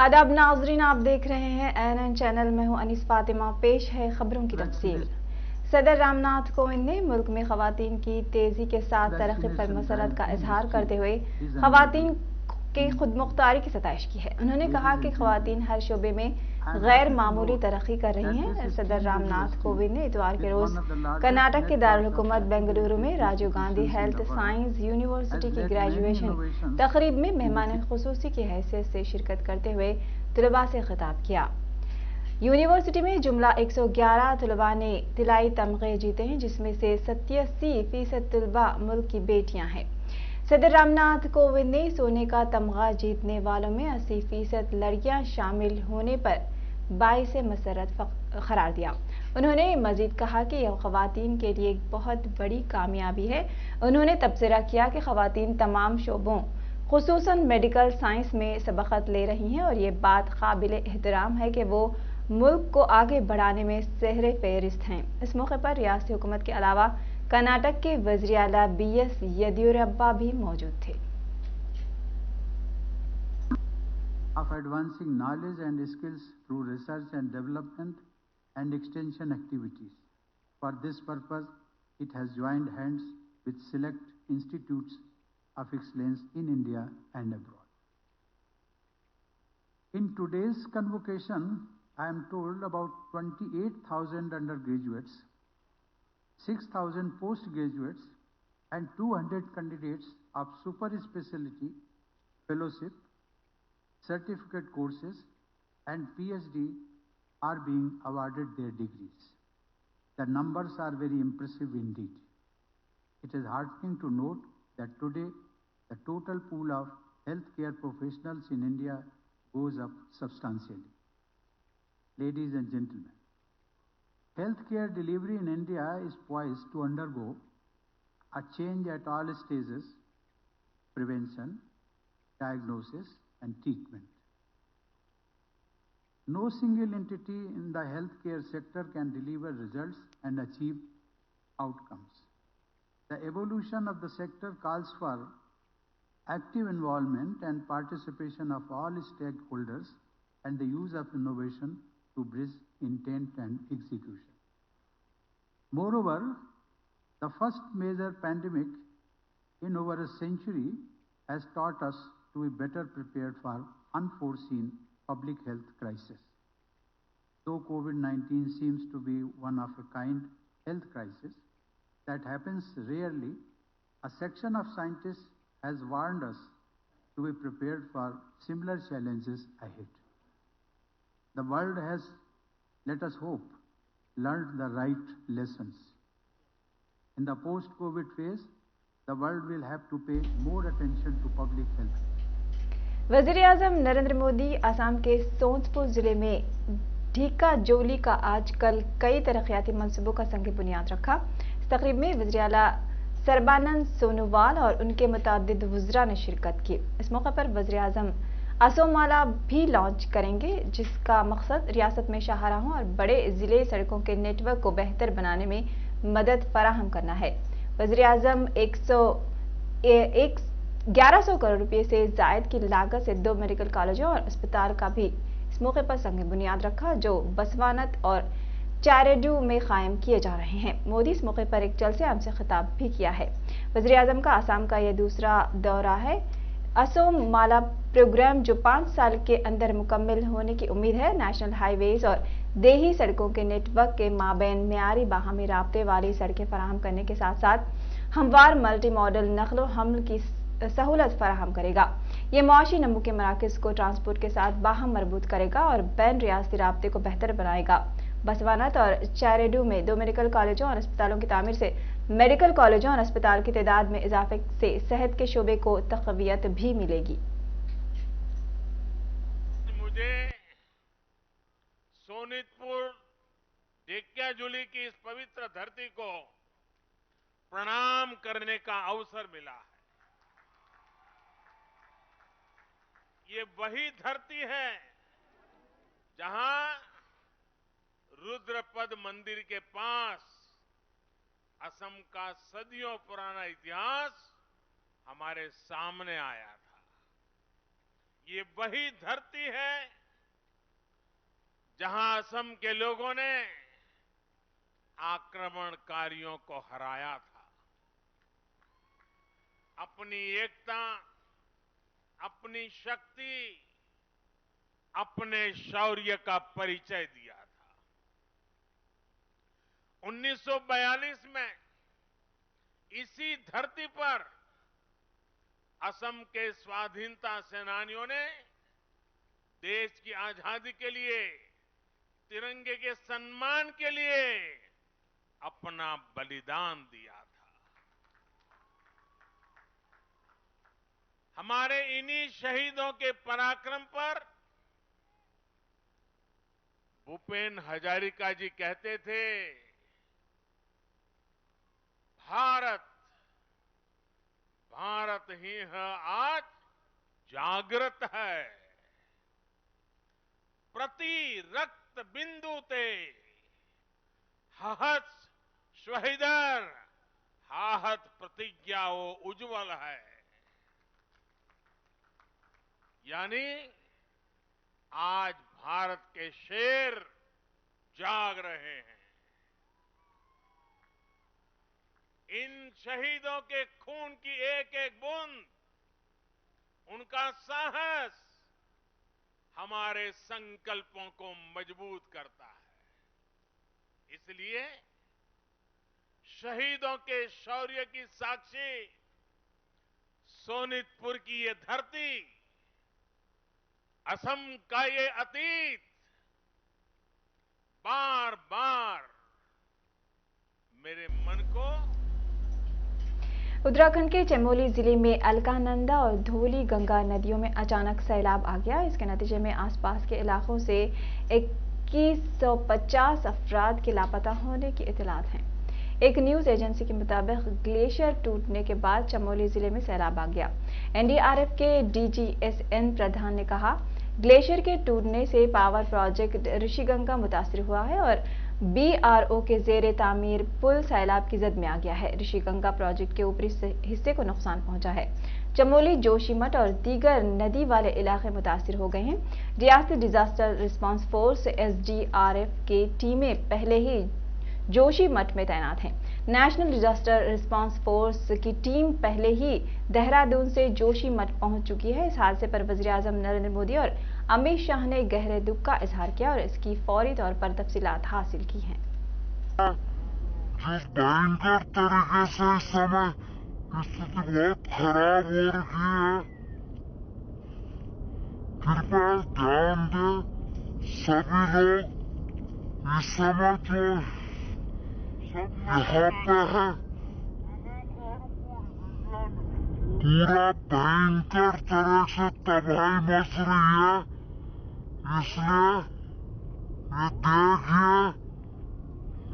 आदाब नाजरीन, आप देख रहे हैं एएनएन चैनल में हूं अनीस फातिमा। पेश है खबरों की तफसील। सदर रामनाथ कोविंद ने मुल्क में खवातीन की तेजी के साथ तरक्की पर मसरत का इजहार करते हुए खवातीन की खुदमुख्तारी की सताइश की है। उन्होंने कहा कि खवातीन हर शोबे में गैर मामूली तरक्की कर रही हैं। सदर रामनाथ कोविंद ने इतवार के रोज कर्नाटक के दारुल हुकूमत बेंगलुरु में Rajiv Gandhi health science university की ग्रेजुएशन तकरीब में मेहमान खुसूसी की हैसियत से शिरकत करते हुए तलबा से खिताब किया। यूनिवर्सिटी में जुमला 111 तलबा ने तिलाई तमगे जीते हैं, जिसमें से 87% तलबा मुल्क की बेटियां हैं। सदर रामनाथ कोविंद ने सोने का तमगा जीतने वालों में 80% लड़कियां शामिल होने पर बाइस मसरत करार दिया। उन्होंने मजीद कहा कि यह खवातीन के लिए एक बहुत बड़ी कामयाबी है। उन्होंने तबसरा किया कि खवातीन तमाम शोबों खुसूसन मेडिकल साइंस में सबकत ले रही हैं और ये बात काबिल एहतराम है कि वो मुल्क को आगे बढ़ाने में सहरे फहरिस्त हैं। इस मौके पर रियासती हुकूमत के अलावा कर्नाटक के वज़ीर आला बीएस येदियुरप्पा भी मौजूद थे। Of advancing knowledge and skills through research and development and extension activities. For this purpose, it has joined hands with select institutes of excellence in India and abroad. In today's convocation, I am told about 28,000 undergraduates, 6,000 postgraduates, and 200 candidates of super specialty, fellowship, certificate courses, and PhD are being awarded their degrees. The numbers are very impressive indeed. It is heartening to note that today the total pool of healthcare professionals in India goes up substantially. Ladies and gentlemen, healthcare delivery in India is poised to undergo a change at all stages: prevention, diagnosis, and treatment. No single entity in the healthcare sector can deliver results and achieve outcomes. The evolution of the sector calls for active involvement and participation of all stakeholders and the use of innovation to bridge intent and execution. Moreover, the first major pandemic in over a century has taught us to be better prepared for unforeseen public health crisis. Though COVID-19 seems to be one of a kind health crisis that happens rarely, a section of scientists has warned us to be prepared for similar challenges ahead. The world has, let us hope, learned the right lessons. In the post-COVID phase, the world will have to pay more attention to public health. वज़ीर-ए-आज़म नरेंद्र मोदी असम के सोनपुर जिले में ढीका जोली का आजकल कई तरक्याती मंसूबों का संग बुनियाद रखा। इस तकरीब में वज़ीर आला सर्बानंद सोनोवाल और उनके मुताद्दिद वज़रा ने शिरकत की। इस मौके पर वज़ीर-ए-आज़म असोमाला भी लॉन्च करेंगे, जिसका मकसद रियासत में शाहराहों और बड़े जिले सड़कों के नेटवर्क को बेहतर बनाने में मदद फराहम करना है। वज़ीर-ए-आज़म 1100 करोड़ रुपए से जायद की लागत से 2 मेडिकल कॉलेजों और अस्पताल का भी इस मौके पर संग बुनियाद रखा, जो बसवानत और चारेडू में कायम किए जा रहे हैं। मोदी इस मौके पर एक जलसे आम से खिताब भी किया है। वज़ीर-ए-आज़म का असम का यह दूसरा दौरा है। असोम माला प्रोग्राम, जो 5 साल के अंदर मुकम्मल होने की उम्मीद है, नेशनल हाईवेज और देही सड़कों के नेटवर्क के माबैन मियारी बाहमी राब्ते वाली सड़कें फराहम करने के साथ साथ हमवार मल्टी मॉडल नकलो हमल की सहूलत फराहम करेगा। ये मुआशी नमू के मराकज को ट्रांसपोर्ट के साथ बाहम मरबूत करेगा और बैन रियासती राब्ते को बेहतर बनाएगा। बसवानत और चारेडू में 2 मेडिकल कॉलेजों और अस्पतालों की तामीर से मेडिकल कॉलेजों और अस्पताल की तादाद में इजाफे से सेहत के शोबे को तक़वियत भी मिलेगी। मुझे सोनितपुर ढेकियाजुली की इस पवित्र धरती को प्रणाम करने का अवसर मिला है। ये वही धरती है जहां रुद्रपद मंदिर के पास असम का सदियों पुराना इतिहास हमारे सामने आया था। ये वही धरती है जहां असम के लोगों ने आक्रमणकारियों को हराया था। अपनी एकता, अपनी शक्ति, अपने शौर्य का परिचय दिया था। 1942 में इसी धरती पर असम के स्वाधीनता सेनानियों ने देश की आजादी के लिए, तिरंगे के सम्मान के लिए अपना बलिदान दिया था। हमारे इन्हीं शहीदों के पराक्रम पर भूपेन हजारिका जी कहते थे, भारत ही है आज जागृत है। प्रति रक्त बिंदु ते हहत शहीदर हाहत प्रतिज्ञाओ उज्जवल है। यानी आज भारत के शेर जाग रहे हैं। इन शहीदों के खून की एक एक बूंद, उनका साहस हमारे संकल्पों को मजबूत करता है। इसलिए शहीदों के शौर्य की साक्षी सोनितपुर की ये धरती, असम का ये अतीत बार बार मेरे मन को। उत्तराखंड के चमोली जिले में अलकानंदा और धौली गंगा नदियों में अचानक सैलाब आ गया। इसके नतीजे में आसपास के इलाकों से 2150 अफराद के लापता होने की इत्तलात हैं। एक न्यूज एजेंसी के मुताबिक ग्लेशियर टूटने के बाद चमोली जिले में सैलाब आ गया। एनडीआरएफ के डीजीएसएन प्रधान ने कहा, ग्लेशियर के टूटने से पावर प्रोजेक्ट ऋषिगंगा मुतासिर हुआ है और बीआरओ के जेरे तामीर पुल सैलाब की जद में आ गया है। ऋषिगंगा प्रोजेक्ट के ऊपरी हिस्से को नुकसान पहुंचा है। चमोली, जोशीमठ और दीगर नदी वाले इलाके मुतासिर हो गए हैं। रियासती डिजास्टर रिस्पांस फोर्स एसडीआरएफ की टीमें पहले ही जोशीमठ में तैनात हैं। नेशनल डिजास्टर रिस्पांस फोर्स की टीम पहले ही देहरादून से जोशीमठ पहुंच चुकी है। इस हादसे पर वज़ीर-ए-आज़म नरेंद्र मोदी और अमित शाह ने गहरे दुख का इजहार किया और इसकी फौरी तौर पर तफसीलात हासिल की हैं। जिस भयंकर तरीके से इस समय स्थिति बहुत खराब हो रही है, कृपया ध्यान दें सभी लोग। इस समय जो यहाँ पे है पूरा भयंकर तरह से तबाही मच रही है। इसलिए ये देखिए,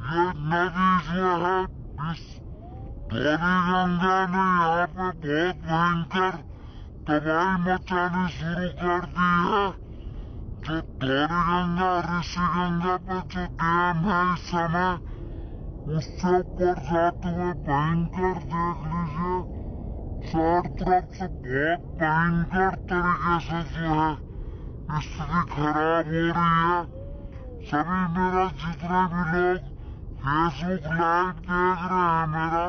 ये नदी जो है इस धौली गंगा ने यहाँ पे बहुत भयंकर तबाही मचानी शुरू कर दी है। जो धौली गंगा, ऋषिगंगा पे जो डैम है इस समय, उससे ऊपर जाते हुए भयंकर देख लीजिए, चार तरफ से बहुत भयंकर तरीके से जो है स्थिति खराब हो रही है। सभी मेरा जितने भी लोग फेसबुक लाइव देख रहे हैं मेरा,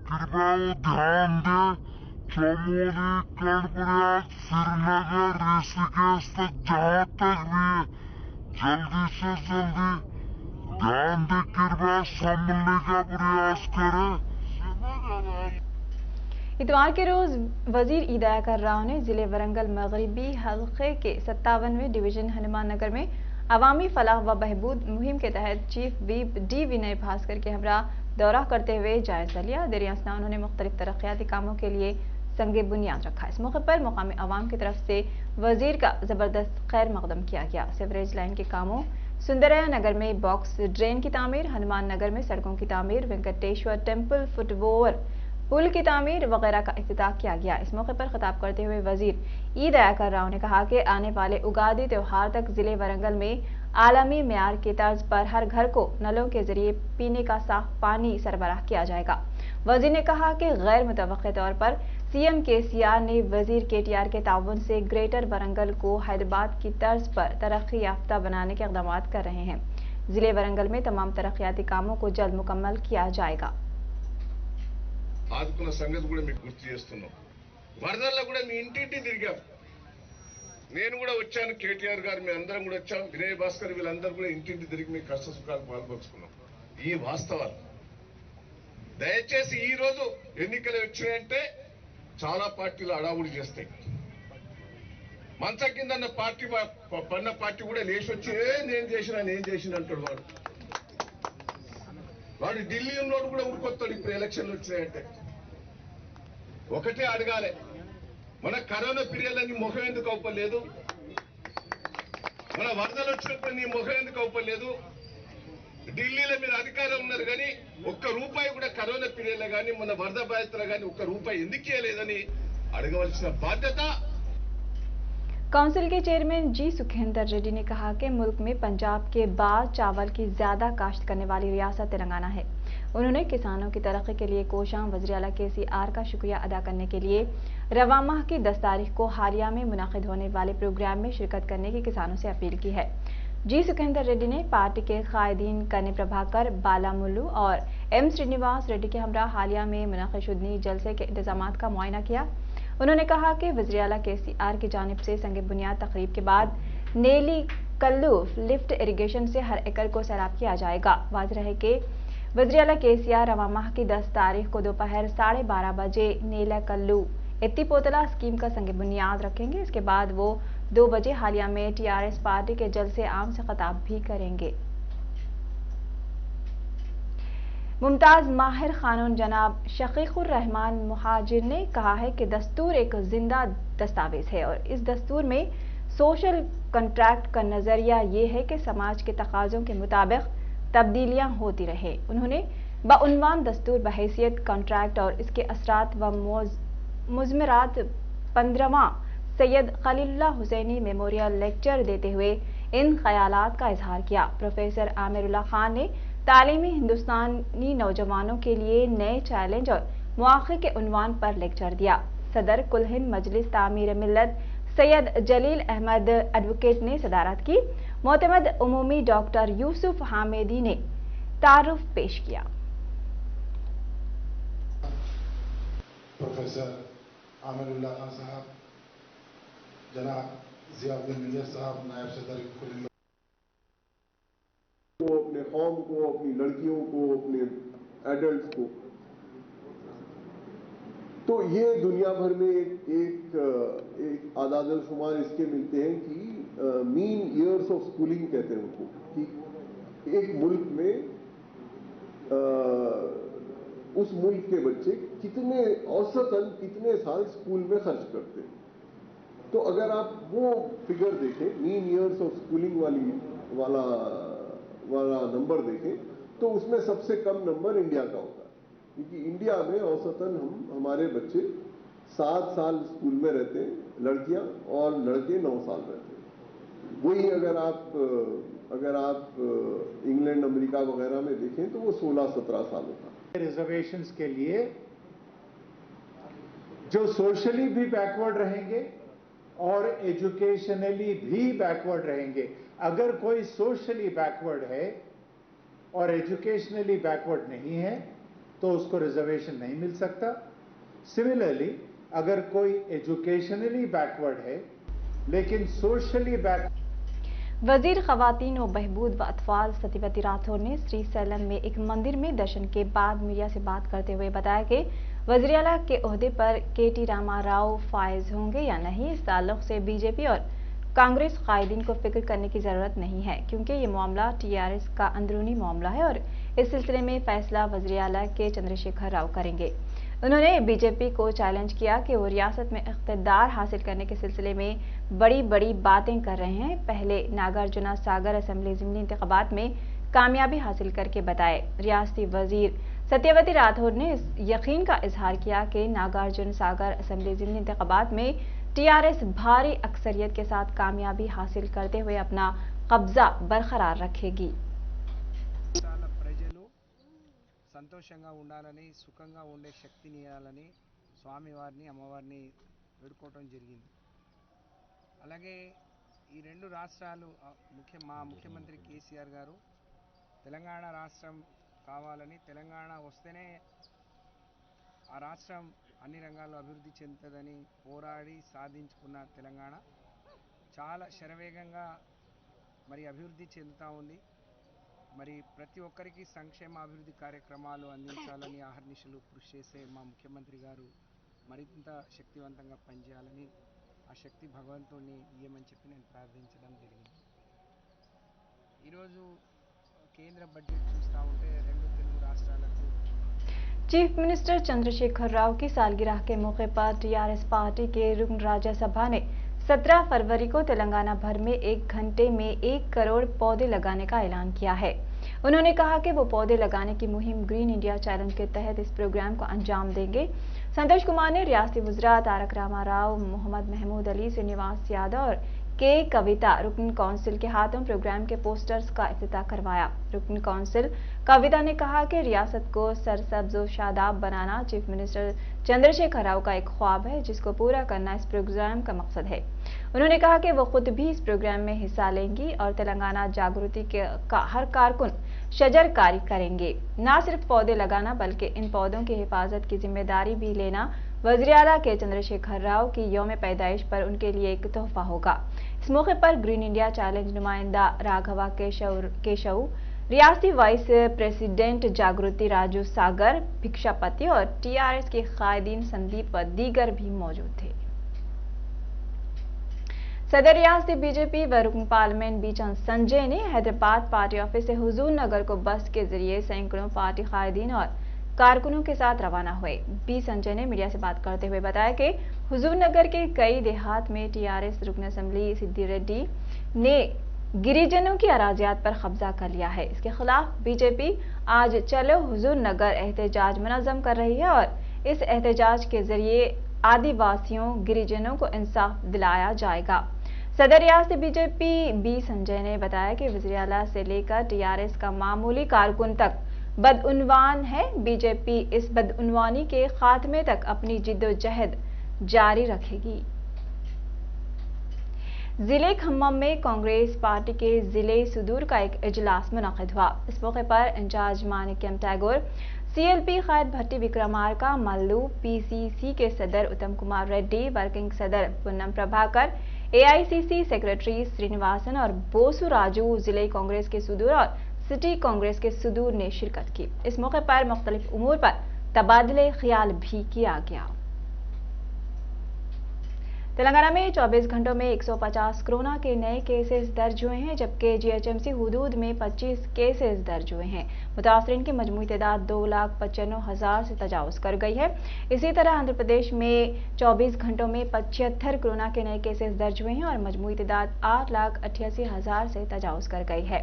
कृपया वो ध्यान दें। चमोली, कर्णप्रयाग, श्रीनगर, ऋषिकेश तक जहाँ तक भी जल्दी से जल्दी ध्यान दे, कृपया संभलने का प्रयास करें। इतवार के रोज वजीर ईदयाकर राव ने जिले वरंगल मगरिबी हल्के के 57वें डिवीजन हनुमान नगर में अवामी फलाह व बहबूद मुहिम के तहत चीफ व्हिप डी विनय भास्कर के हमरा दौरा करते हुए जायजा लिया। देर असना उन्होंने मुख्तलिफ तरक्याती कामों के लिए संगे बुनियाद रखा। इस मौके पर मुकामी अवाम की तरफ से वजीर का जबरदस्त खैर मकदम किया गया। सीवरेज लाइन के कामों, सुंदरया नगर में बॉक्स ड्रेन की तामीर, हनुमान नगर में सड़कों की तामीर, वेंकटेश्वर टेम्पल फुटओवर पुल की तामीर वगैरह का इफ्तिताह किया गया। इस मौके पर खिताब करते हुए वजीर ईदयाकर राव ने कहा कि आने वाले उगादी त्योहार तक जिले वरंगल में आलमी मेयार के तर्ज पर हर घर को नलों के जरिए पीने का साफ पानी सरबराह किया जाएगा। वजीर ने कहा कि गैर मुतवक्के तौर पर सीएम केसीआर ने वजीर केटीआर के ताउन से ग्रेटर वरंगल को हैदराबाद की तर्ज पर तरक्की याफ्ता बनाने के इक़दाम कर रहे हैं। जिले वरंगल में तमाम तरक्याती कामों को जल्द मुकम्मल किया जाएगा। ఆదుకున్న సంగతి కూడా మీకు గుర్తు చేస్తున్నాం. వరదల్లో కూడా మీ ఇంటింటి తిరిగాం. నేను కూడా వచ్చాను, కేటీఆర్ గారు, మీ అందరం కూడా వచ్చాం, వినయ్ భాస్కర్ వీళ్ళందరూ కూడా ఇంటింటి తిరిగి మీ కష్ట సుఖాలు పాల్పంచుకున్నాం. ఈ వాస్తవాలు దయచేసి ఈ రోజు ఎన్నికలు వచ్చినాయంటే చాలా పార్టీలు అడావుడి చేస్తాయి. మంచం కింద పార్టీ పన్న పార్టీ కూడా లేచి వచ్చి నేను చేసిన అంటాడు వాడు ఢిల్లీ ఉన్నోడు కూడా ఊరుకొస్తాడు. ఇప్పుడు ఎలక్షన్లు వచ్చినాయంటే ఒకటే అడగాలి, మన కరోనా పీరియడ్ నీ ముఖం ఎందుకు అవుపలేదు, మన వరదలు వచ్చినప్పుడు నీ ముఖం ఎందుకు అవుపలేదు, ఢిల్లీలో మీరు అధికారం ఉన్నారు కానీ ఒక్క రూపాయి కూడా కరోనా పీరియడ్లో కానీ మన వరద బాధితులు కానీ ఒక్క రూపాయి ఎందుకు ఇవ్వలేదని అడగవలసిన బాధ్యత। काउंसिल के चेयरमैन जी सुखेंद्र रेड्डी ने कहा कि मुल्क में पंजाब के बाद चावल की ज्यादा काश्त करने वाली रियासत तेलंगाना है। उन्होंने किसानों की तरक्की के लिए कोशां वज़ीर आला केसीआर का शुक्रिया अदा करने के लिए रवा माह की 10 तारीख को हालिया में मुनाकिद होने वाले प्रोग्राम में शिरकत करने की किसानों से अपील की है। जी सुखेंद्र रेड्डी ने पार्टी के कायदीन कन्ने प्रभाकर, बालामुल्लू और एम श्रीनिवास रेड्डी के हमरा हालिया में मुनाकिद शुदनी जलसे के इंतजामात का मुआयना किया। उन्होंने कहा कि वज़ीर आला केसीआर की जानिब से संग बुनियाद तकरीब के बाद नेली कल्लूफ लिफ्ट इरिगेशन से हर एकड़ को सैलाब किया जाएगा। वाज़ेह है कि वज़ीर आला केसीआर रवा माह की 10 तारीख को दोपहर 12:30 बजे नेला कल्लू एत्तीपोतला स्कीम का संग बुनियाद रखेंगे। इसके बाद वो 2 बजे हालिया में टीआरएस पार्टी के जलसे आम से खिताब भी करेंगे। मुमताज माहिर खानून जनाब शकीकुर रहमान मुहाजिर ने कहा है कि दस्तूर एक जिंदा दस्तावेज है और इस दस्तूर में सोशल कॉन्ट्रैक्ट का नजरिया ये है कि समाज के तकाजों के मुताबिक तब्दीलियां होती रहे। उन्होंने बउनवान दस्तूर बहैसियत कॉन्ट्रैक्ट और इसके असरात व मुज़मरात 15वां सैयद खलीलुल्लाह हुसैनी मेमोरियल लेक्चर देते हुए इन ख्यालात का इजहार किया। प्रोफेसर आमिरुल्लाह खान ने तालीमी हिंदुस्तानी नौजवानों के लिए नए चैलेंज और मौक़े के उन्वान पर लेक्चर दिया। सदर कुल हिंद मजलिस तामीर मिल्लत सैयद जलील अहमद एडवोकेट ने सदारत की। मोतमद उमूमी डॉक्टर यूसुफ हामिदी ने तारुफ पेश किया। प्रोफेसर आमिरुल्लाह खान साहब, जनाब ज़ियाउद्दीन मिर्ज़ा साहब, नायब सदर कुल हिंद को, अपने कौम को, अपनी लड़कियों को, अपने एडल्ट को, तो ये दुनिया भर में एक आदादल शुमार इसके मिलते हैं कि मीन ईयर्स ऑफ स्कूलिंग कहते हैं उनको, कि एक मुल्क में उस मुल्क के बच्चे कितने औसतन कितने साल स्कूल में खर्च करते हैं। तो अगर आप वो फिगर देखें, मीन ईयर्स ऑफ स्कूलिंग वाला नंबर देखें, तो उसमें सबसे कम नंबर इंडिया का होता है, क्योंकि इंडिया में औसतन हमारे बच्चे 7 साल स्कूल में रहते हैं, लड़कियां, और लड़के 9 साल रहते हैं। वही अगर आप इंग्लैंड, अमेरिका वगैरह में देखें तो वो 16-17 साल होता है। रिजर्वेशंस के लिए जो सोशली भी बैकवर्ड रहेंगे और एजुकेशनली भी बैकवर्ड रहेंगे। अगर कोई सोशली बैकवर्ड है और एजुकेशनली बैकवर्ड नहीं है तो उसको रिजर्वेशन नहीं मिल सकता। सिमिलरली अगर कोई एजुकेशनली बैकवर्ड है लेकिन सोशली वजीर खवातीन व बहबूद व अतफाल सतीवती राठौर ने श्री सैलम में एक मंदिर में दर्शन के बाद मीडिया से बात करते हुए बताया कि वज़ीर आला के ओहदे पर केटी रामा राव फायज होंगे या नहीं, इस ताल्लुक से बीजेपी और कांग्रेस कायदीन को फिक्र करने की जरूरत नहीं है, क्योंकि ये मामला टीआरएस का अंदरूनी मामला है और इस सिलसिले में फैसला वज़ीर आला के चंद्रशेखर राव करेंगे। उन्होंने बीजेपी को चैलेंज किया कि वो रियासत में इख्तिदार हासिल करने के सिलसिले में बड़ी बड़ी बातें कर रहे हैं। पहले नागार्जुन सागर असेंबली ज़िमनी इंतखाबात में कामयाबी हासिल करके बताए। रियासती वजीर सत्यवती राठौर ने इस यकीन का इजहार किया कि नागार्जुन सागर असेंबली ज़िमनी इंतखाबात में टीआरएस भारी अक्सरियत के साथ कामयाबी हासिल करते हुए अपना कब्जा बरकरार रखेगी। ప్రజలు సంతోషంగా ఉండాలని, సుఖంగా ఉండే శక్తిని ఇవ్వాలని స్వామివారిని అమ్మవారిని వేడుకోవటం జరిగింది. అలాగే ఈ రెండు రాష్ట్రాలు మా ముఖ్యమంత్రి కేసీఆర్ గారు తెలంగాణ రాష్ట్రం కావాలని, తెలంగాణ వస్తేనే ఆ రాష్ట్రం అన్ని రంగాల్లో అభివృద్ధి చెందుతుందని పోరాడి సాధించుకున్న తెలంగాణ చాలా శరవేగంగా మరి అభివృద్ధి చెందుతూ ఉంది. మరి ప్రతి ఒక్కరికి సంక్షేమ అభివృద్ధి కార్యక్రమాలు అందించాలని అహర్నిశలు కృషి చేసే మా ముఖ్యమంత్రి గారు మరింత శక్తివంతంగా పనిచేయాలని, ఆ శక్తి భగవంతుడిని ఇయ్యమని చెప్పి నేను ప్రార్థించడం జరిగింది. ఈరోజు కేంద్ర బడ్జెట్ చూస్తూ ఉంటే రెండు తెలుగు రాష్ట్రాలకు चीफ मिनिस्टर चंद्रशेखर राव की सालगिरह के मौके पर टीआरएस पार्टी के रुकन राज्यसभा ने 17 फरवरी को तेलंगाना भर में 1 घंटे में 1 करोड़ पौधे लगाने का ऐलान किया है। उन्होंने कहा कि वो पौधे लगाने की मुहिम ग्रीन इंडिया चैलेंज के तहत इस प्रोग्राम को अंजाम देंगे। संतोष कुमार ने रियासती वज़ीर तारक रामाराव, मोहम्मद महमूद अली, श्रीनिवास यादव और के कविता रुकन काउंसिल के हाथों प्रोग्राम के पोस्टर्स का इफ्तिताह करवाया। रुकन काउंसिल कविता ने कहा कि रियासत को सरसब्ज और शादाब बनाना चीफ मिनिस्टर चंद्रशेखर राव का एक ख्वाब है, जिसको पूरा करना इस प्रोग्राम का मकसद है। उन्होंने कहा कि वो खुद भी इस प्रोग्राम में हिस्सा लेंगी और तेलंगाना जागृति का हर कारकुन शजरकारी करेंगे। न सिर्फ पौधे लगाना बल्कि इन पौधों की हिफाजत की जिम्मेदारी भी लेना वज़ीर आला के चंद्रशेखर राव की यौम पैदाइश पर उनके लिए एक तोहफा होगा। इस मौके पर ग्रीन इंडिया चैलेंज नुमाइंदा राघवा केशव, रियासती वाइस प्रेसिडेंट जागृति राजू सागर भिक्षापति और टीआरएस के कायदीन संदीप व दीगर भी मौजूद थे। सदर रियासती बीजेपी व रुकन पार्लियामेंट बी संजय ने हैदराबाद पार्टी ऑफिस से हुजूर नगर को बस के जरिए सैकड़ों पार्टी कायदीन और कारकुनों के साथ रवाना हुए। बी संजय ने मीडिया से बात करते हुए बताया कि हुजूर नगर के कई देहात में टीआरएस रुकन असेंबली सिद्धि रेड्डी ने गिरिजनों की अराजियात पर कब्जा कर लिया है। इसके खिलाफ बीजेपी आज चलो हुजूर नगर एहतजाज मुनज़्ज़म कर रही है और इस एहतजाज के जरिए आदिवासियों गिरिजनों को इंसाफ दिलाया जाएगा। सदर रियासती बीजेपी बी संजय ने बताया कि वज़ीर आला से लेकर टीआरएस का मामूली कारकुन तक बदउनवान है। बीजेपी इस बदउनवानी के खात्मे तक अपनी जिद्दोजहद जारी रखेगी। जिले खम्मम में कांग्रेस पार्टी के जिले सुदूर का एक इजलास मुनक़िद हुआ। इस मौके पर इंचार्ज मानिक्यम टैगोर, सीएलपी खैर भट्टी विक्रमार्का मल्लू, पीसीसी के सदर उत्तम कुमार रेड्डी, वर्किंग सदर पुन्नम प्रभाकर, एआईसीसी सेक्रेटरी श्रीनिवासन और बोसु राजू, जिले कांग्रेस के सुदूर और सिटी कांग्रेस के सुदूर ने शिरकत की। इस मौके पर मुख्तलिफ उमूर पर तबादले ख्याल भी किया गया। तेलंगाना में 24 घंटों में 150 कोरोना के नए केसेस दर्ज हुए हैं, जबकि जीएचएमसी हुदूद में 25 केसेस दर्ज हुए हैं। मुतासरीन की मजमूई तादाद 2,95,000 से तजावुज कर गई है। इसी तरह आंध्र प्रदेश में 24 घंटों में 75 कोरोना के नए केसेस दर्ज हुए हैं और मजमूई तादाद 8,88,000 से तजावुज कर गई है।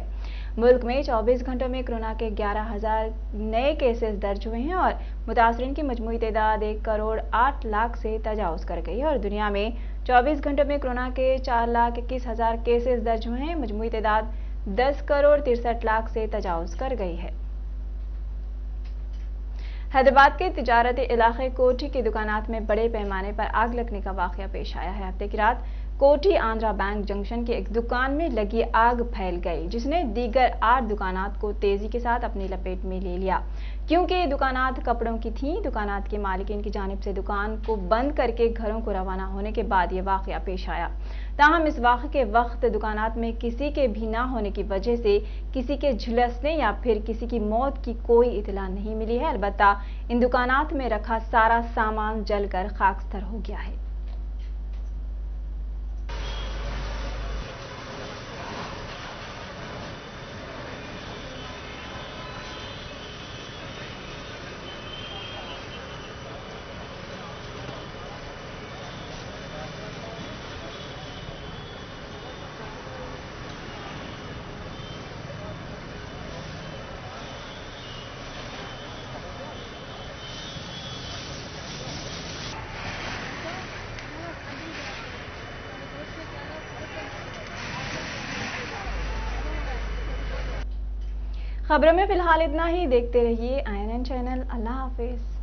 मुल्क में 24 घंटों में कोरोना के 11,000 नए केसेस दर्ज हुए हैं और मुतासरीन की मजमूई तादाद 1,08,00,000 से तजावुज कर गई है और दुनिया में 24 घंटों में कोरोना के 4,21,000 केसेस दर्ज हुए हैं। मजमूई तादाद 10,63,00,000 से तजावुज कर गई है। हैदराबाद के तिजारती इलाके कोठी की दुकानात में बड़े पैमाने पर आग लगने का वाकया पेश आया है। हफ्ते की रात कोठी आंध्रा बैंक जंक्शन की एक दुकान में लगी आग फैल गई, जिसने दीगर 8 दुकानात को तेजी के साथ अपनी लपेट में ले लिया। क्योंकि ये दुकानात कपड़ों की थीं, दुकानात के मालिकीन की जानिब से दुकान को बंद करके घरों को रवाना होने के बाद ये वाकया पेश आया। ताहम इस वाक़े के वक्त दुकानात में किसी के भी ना होने की वजह से किसी के झुलसने या फिर किसी की मौत की कोई इतला नहीं मिली है। अलबत्ता इन दुकानात में रखा सारा सामान जलकर खाकस्तर हो गया है। खबरों में फिलहाल इतना ही। देखते रहिए INN चैनल। अल्लाह हाफिज।